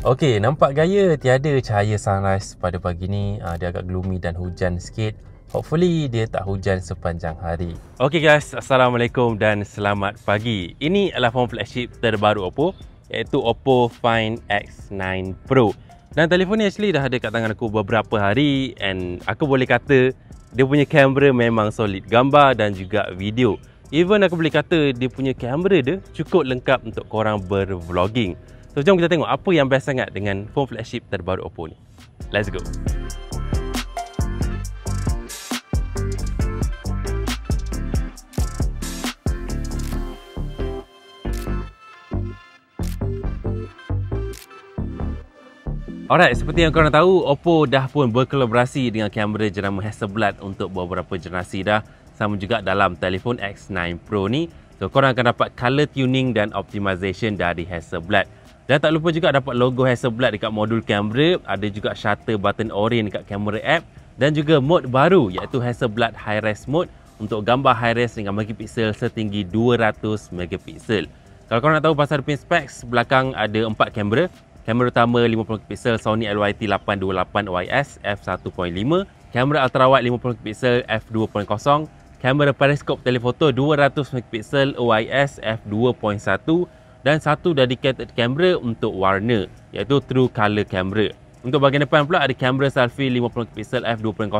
Okey, nampak gaya tiada cahaya sunrise pada pagi ni. Dia agak gloomy dan hujan sikit. Hopefully dia tak hujan sepanjang hari. Okey guys, Assalamualaikum dan selamat pagi. Ini adalah phone flagship terbaru Oppo, iaitu Oppo Find X9 Pro. Dan telefon ni actually dah ada kat tangan aku beberapa hari, and aku boleh kata dia punya kamera memang solid, gambar dan juga video. Even aku boleh kata dia punya kamera dia cukup lengkap untuk korang bervlogging. So jom kita tengok apa yang best sangat dengan phone flagship terbaru Oppo ni. Let's go. Alright, seperti yang korang tahu, Oppo dah pun berkolaborasi dengan kamera jenama Hasselblad untuk beberapa generasi dah. Sama juga dalam telefon X9 Pro ni. So korang akan dapat color tuning dan optimization dari Hasselblad. Dan tak lupa juga dapat logo Hasselblad dekat modul kamera. Ada juga shutter button orange dekat kamera app. Dan juga mode baru iaitu Hasselblad High Res Mode untuk gambar high res dengan megapixel setinggi 200 megapixel. Kalau korang nak tahu pasal dia punya specs, belakang ada 4 kamera. Kamera utama 50 megapixel Sony LYT828YS f1.5. Kamera ultrawide 50 megapixel f2.0. Kamera periskop telefoto 200 megapixel OIS f2.1. Dan satu dedicated kamera untuk warna iaitu True Color Camera. Untuk bahagian depan pula ada kamera selfie 50 megapixel f2.0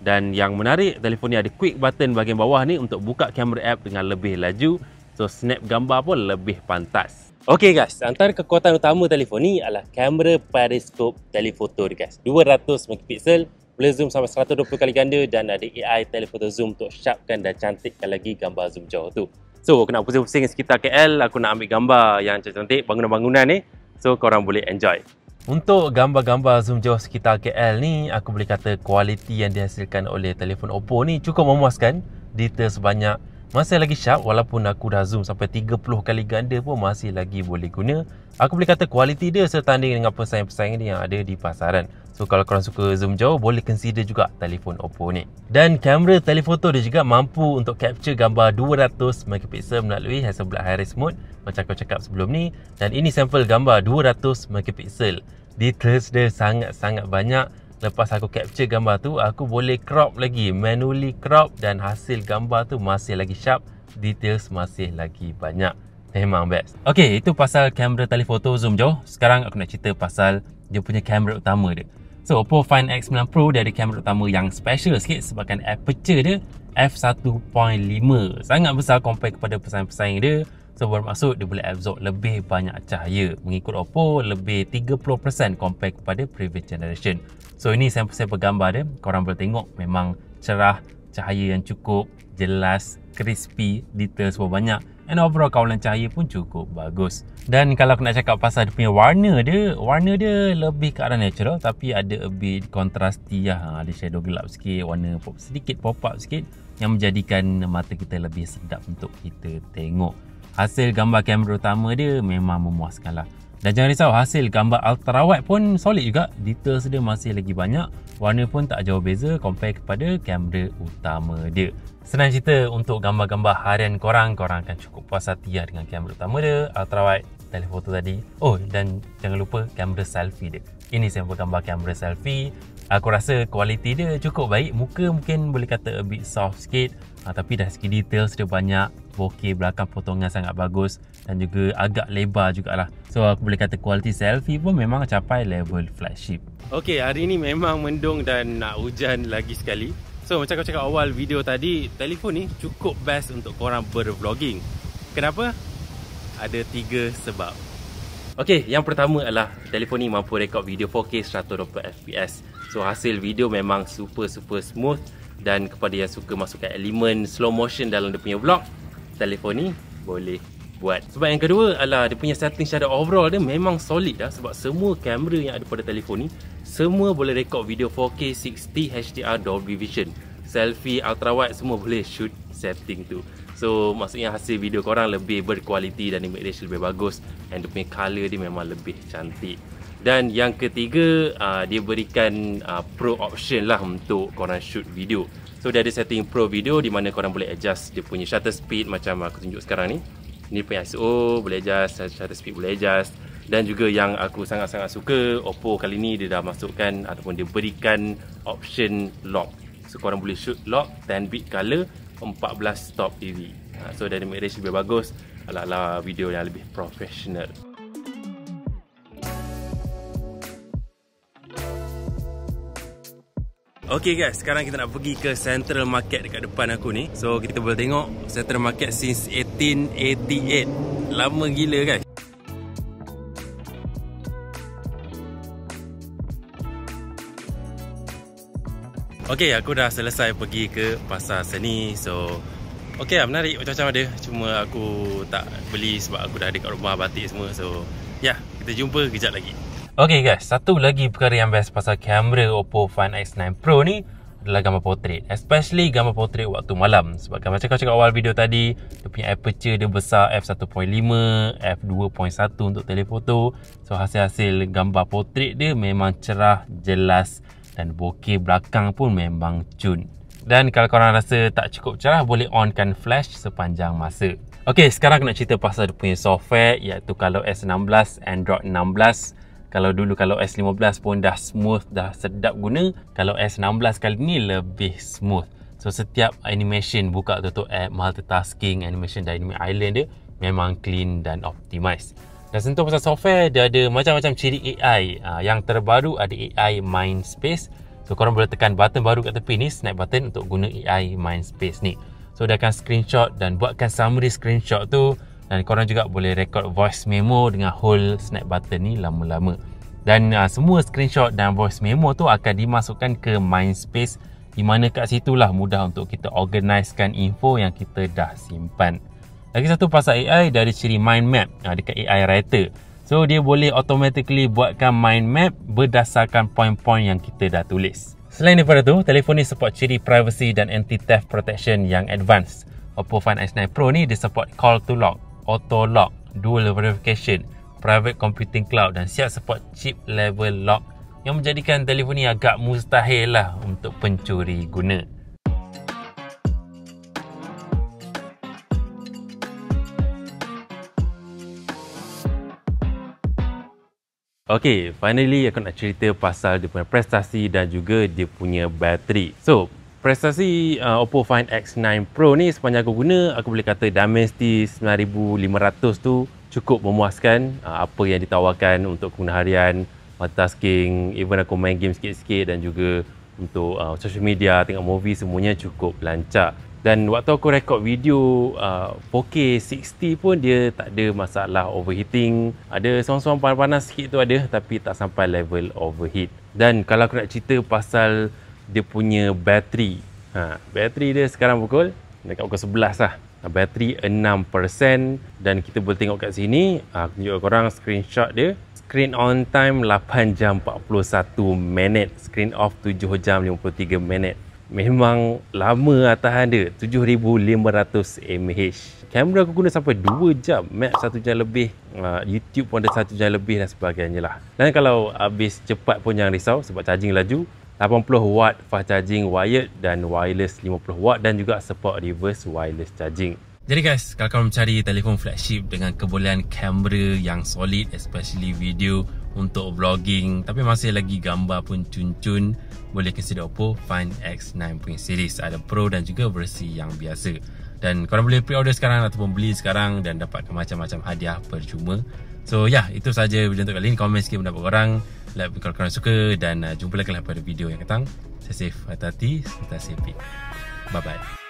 dan yang menarik, telefon ni ada quick button bahagian bawah ni untuk buka kamera app dengan lebih laju. So snap gambar pun lebih pantas. Okey guys, antara kekuatan utama telefon ni adalah kamera periskop telefoto dia guys. 200 megapixel, boleh zoom sampai 120 kali ganda dan ada AI telefoto zoom untuk sharpkan dan cantikkan lagi gambar zoom jauh tu. So, aku nak pusing-pusing sekitar KL, aku nak ambil gambar yang cantik-cantik, bangunan-bangunan ni. So, korang boleh enjoy. Untuk gambar-gambar zoom jauh sekitar KL ni, aku boleh kata kualiti yang dihasilkan oleh telefon Oppo ni cukup memuaskan. Detail sebanyak, masih lagi sharp walaupun aku dah zoom sampai 30 kali ganda pun masih lagi boleh guna. Aku boleh kata kualiti dia setanding dengan pesaing-pesaing dia yang ada di pasaran. So kalau korang suka zoom jauh, boleh consider juga telefon Oppo ni. Dan kamera telefoto dia juga mampu untuk capture gambar 200 megapixel melalui Hasselblad High Res Mode macam aku cakap sebelum ni. Dan ini sampel gambar 200 megapixel. Details dia sangat-sangat banyak. Lepas aku capture gambar tu, aku boleh crop lagi, manually crop, dan hasil gambar tu masih lagi sharp, details masih lagi banyak. Memang best. Okey, itu pasal kamera telefoto zoom jauh. Sekarang aku nak cerita pasal dia punya kamera utama dia. So, Oppo Find X9 Pro dia ada kamera utama yang special sikit sebabkan aperture dia f1.5. Sangat besar compare kepada pesaing-pesaing dia. So, bermaksud dia boleh absorb lebih banyak cahaya. Mengikut Oppo, lebih 30% compare kepada previous generation. So, ini sampel-sampel gambar dia. Korang boleh tengok memang cerah, cahaya yang cukup, jelas, crispy, detail semua banyak. And overall kawalan cahaya pun cukup bagus. Dan kalau aku nak cakap pasal dia punya warna dia lebih ke arah natural tapi ada a bit kontrasti lah. Ada shadow gelap sikit, warna sedikit pop up sikit yang menjadikan mata kita lebih sedap untuk kita tengok. Hasil gambar kamera utama dia memang memuaskan lah. Dan jangan risau, hasil gambar ultrawide pun solid juga. Details dia masih lagi banyak. Warna pun tak jauh beza compare kepada kamera utama dia. Senang cerita, untuk gambar-gambar harian korang akan cukup puas hati dengan kamera utama dia, ultrawide, telefoto tadi. Oh, dan jangan lupa kamera selfie dia. Ini sampel gambar kamera selfie. Aku rasa kualiti dia cukup baik. Muka mungkin boleh kata a bit soft sikit, tapi dari segi details dia banyak. Bokeh belakang potongan sangat bagus dan juga agak lebar jugalah. So aku boleh kata kualiti selfie pun memang capai level flagship. Okey, hari ni memang mendung dan nak hujan lagi sekali. So macam aku cakap awal video tadi, telefon ni cukup best untuk korang bervlogging. Kenapa? Ada 3 sebab. Okey, yang pertama adalah telefon ni mampu rekod video 4K 120fps. So hasil video memang super smooth. Dan kepada yang suka masukkan elemen slow motion dalam dia punya vlog, telefon ni boleh buat. Sebab yang kedua adalah dia punya setting secara overall dia memang solid dah. Sebab semua kamera yang ada pada telefon ni semua boleh rekod video 4K 60 HDR Dolby Vision. Selfie, ultrawide semua boleh shoot setting tu. So maksudnya hasil video korang lebih berkualiti dan image ratio lebih bagus. And dia punya colour dia memang lebih cantik. Dan yang ketiga, dia berikan pro option lah untuk korang shoot video. So dia ada setting pro video di mana korang boleh adjust dia punya shutter speed macam aku tunjuk sekarang ni. Ni punya ISO boleh adjust, shutter speed boleh adjust. Dan juga yang aku sangat-sangat suka, Oppo kali ni dia dah masukkan ataupun dia berikan option lock. So korang boleh shoot lock 10-bit color, 14 stop AV. So dynamic range lebih bagus, ala-ala video yang lebih profesional. Okay guys, sekarang kita nak pergi ke Central Market dekat depan aku ni. So kita boleh tengok Central Market since 1888. Lama gila guys. Okay, aku dah selesai pergi ke pasar seni. So okay lah, menarik macam-macam ada. Cuma aku tak beli sebab aku dah ada kat rumah batik semua. So ya, kita jumpa kejap lagi. Okay guys, satu lagi perkara yang best pasal kamera Oppo Find X9 Pro ni adalah gambar portrait. Especially gambar portrait waktu malam. Sebab macam kau cakap awal video tadi, dia punya aperture dia besar f1.5, f2.1 untuk telefoto. So hasil-hasil gambar portrait dia memang cerah, jelas dan bokeh belakang pun memang cun. Dan kalau korang rasa tak cukup cerah, boleh onkan flash sepanjang masa. Okay, sekarang aku nak cerita pasal dia punya software, iaitu kalau S16, Android 16. Kalau dulu kalau S15 pun dah smooth, dah sedap guna. Kalau S16 kali ni lebih smooth. So setiap animation buka tutup app, multitasking, animation Dynamic Island dia memang clean dan optimize. Dan sentuh pasal software, dia ada macam-macam ciri AI. Yang terbaru ada AI Mindspace. So korang boleh tekan button baru kat tepi ni, snap button untuk guna AI Mindspace ni. So dia akan screenshot dan buatkan summary screenshot tu. Dan korang juga boleh record voice memo dengan hold snap button ni lama-lama. Dan semua screenshot dan voice memo tu akan dimasukkan ke Mindspace, di mana kat situlah mudah untuk kita organisekan info yang kita dah simpan. Lagi satu pasal AI, dia ada ciri mind map dekat AI Writer. So dia boleh automatically buatkan mind map berdasarkan point-point yang kita dah tulis. Selain daripada tu, telefon ni support ciri privacy dan anti-theft protection yang advanced. Oppo Find X9 Pro ni dia support call to lock, auto lock, dual verification, private computing cloud dan siap support chip level lock yang menjadikan telefon ni agak mustahil lah untuk pencuri guna. Okay, finally aku nak cerita pasal dia punya prestasi dan juga dia punya bateri. So, prestasi Oppo Find X9 Pro ni sepanjang aku guna, aku boleh kata Dimensity 9500 tu cukup memuaskan. Apa yang ditawarkan untuk guna harian, multitasking, even aku main game sikit-sikit dan juga untuk social media, tengok movie, semuanya cukup lancar. Dan waktu aku rekod video 4K 60 pun dia tak ada masalah overheating. Ada sound-sound panas-panas sikit tu ada, tapi tak sampai level overheat. Dan kalau aku nak cerita pasal dia punya bateri, bateri dia sekarang pukul dekat pukul 11 lah. Bateri 6% dan kita boleh tengok kat sini, aku tunjuk korang screenshot dia. Screen on time 8 jam 41 minit, screen off 7 jam 53 minit. Memang lama tahan dia, 7500 mAh. Kamera aku guna sampai 2 jam, max 1 jam lebih, YouTube pun ada 1 jam lebih dan sebagainya lah. Dan kalau habis cepat pun jangan risau sebab charging laju. 80W fast charging wired dan wireless 50W dan juga support reverse wireless charging. Jadi guys, kalau korang mencari telefon flagship dengan kebolehan kamera yang solid, especially video untuk vlogging, tapi masih lagi gambar pun cun-cun, boleh consider Oppo Find X9 punya series. Ada Pro dan juga versi yang biasa. Dan korang boleh pre-order sekarang ataupun beli sekarang dan dapatkan macam-macam hadiah percuma. So ya, itu saja video untuk kali ini. Komen sikit pendapat korang, like kalau korang suka, dan jumpa lagi pada video yang datang. Stay safe, hati-hati, stay happy. Bye bye.